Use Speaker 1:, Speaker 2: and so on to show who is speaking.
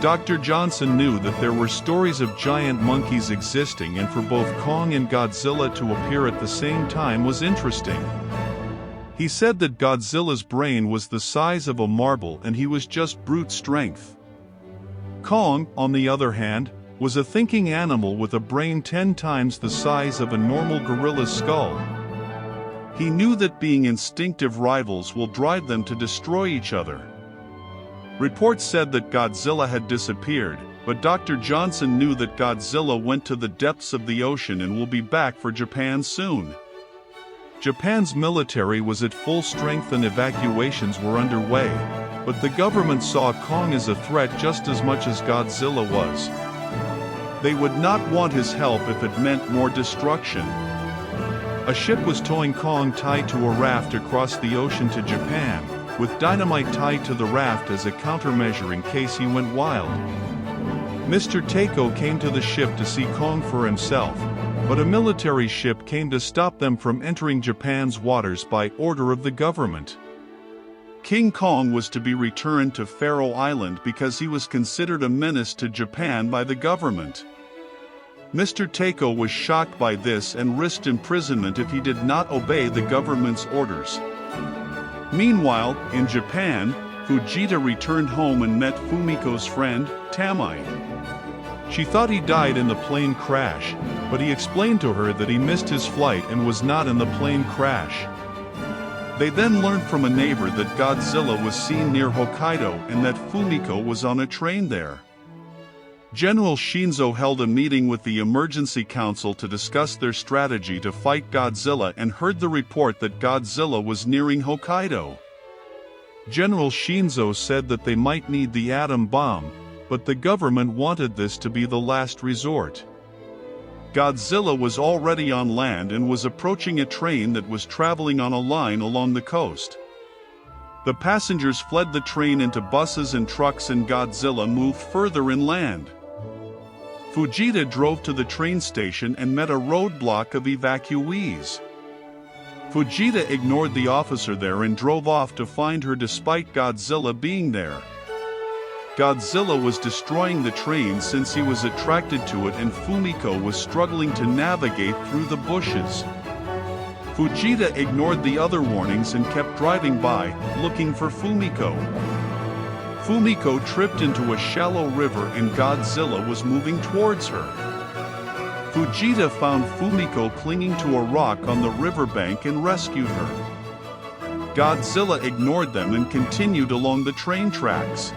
Speaker 1: Dr. Johnson knew that there were stories of giant monkeys existing, and for both Kong and Godzilla to appear at the same time was interesting. He said that Godzilla's brain was the size of a marble and he was just brute strength. Kong, on the other hand, was a thinking animal with a brain 10 times the size of a normal gorilla's skull. He knew that being instinctive rivals will drive them to destroy each other. Reports said that Godzilla had disappeared, but Dr. Johnson knew that Godzilla went to the depths of the ocean and will be back for Japan soon. Japan's military was at full strength and evacuations were underway, but the government saw Kong as a threat just as much as Godzilla was. They would not want his help if it meant more destruction. A ship was towing Kong tied to a raft across the ocean to Japan, with dynamite tied to the raft as a countermeasure in case he went wild. Mr. Takeo came to the ship to see Kong for himself, but a military ship came to stop them from entering Japan's waters by order of the government. King Kong was to be returned to Faroe Island because he was considered a menace to Japan by the government. Mr. Takeo was shocked by this and risked imprisonment if he did not obey the government's orders. Meanwhile, in Japan, Fujita returned home and met Fumiko's friend, Tamai. She thought he died in the plane crash, but he explained to her that he missed his flight and was not in the plane crash. They then learned from a neighbor that Godzilla was seen near Hokkaido and that Fumiko was on a train there. General Shinzo held a meeting with the Emergency Council to discuss their strategy to fight Godzilla and heard the report that Godzilla was nearing Hokkaido. General Shinzo said that they might need the atom bomb, but the government wanted this to be the last resort. Godzilla was already on land and was approaching a train that was traveling on a line along the coast. The passengers fled the train into buses and trucks and Godzilla moved further inland. Fujita drove to the train station and met a roadblock of evacuees. Fujita ignored the officer there and drove off to find her despite Godzilla being there. Godzilla was destroying the train since he was attracted to it and Fumiko was struggling to navigate through the bushes. Fujita ignored the other warnings and kept driving by, looking for Fumiko. Fumiko tripped into a shallow river and Godzilla was moving towards her. Fujita found Fumiko clinging to a rock on the riverbank and rescued her. Godzilla ignored them and continued along the train tracks.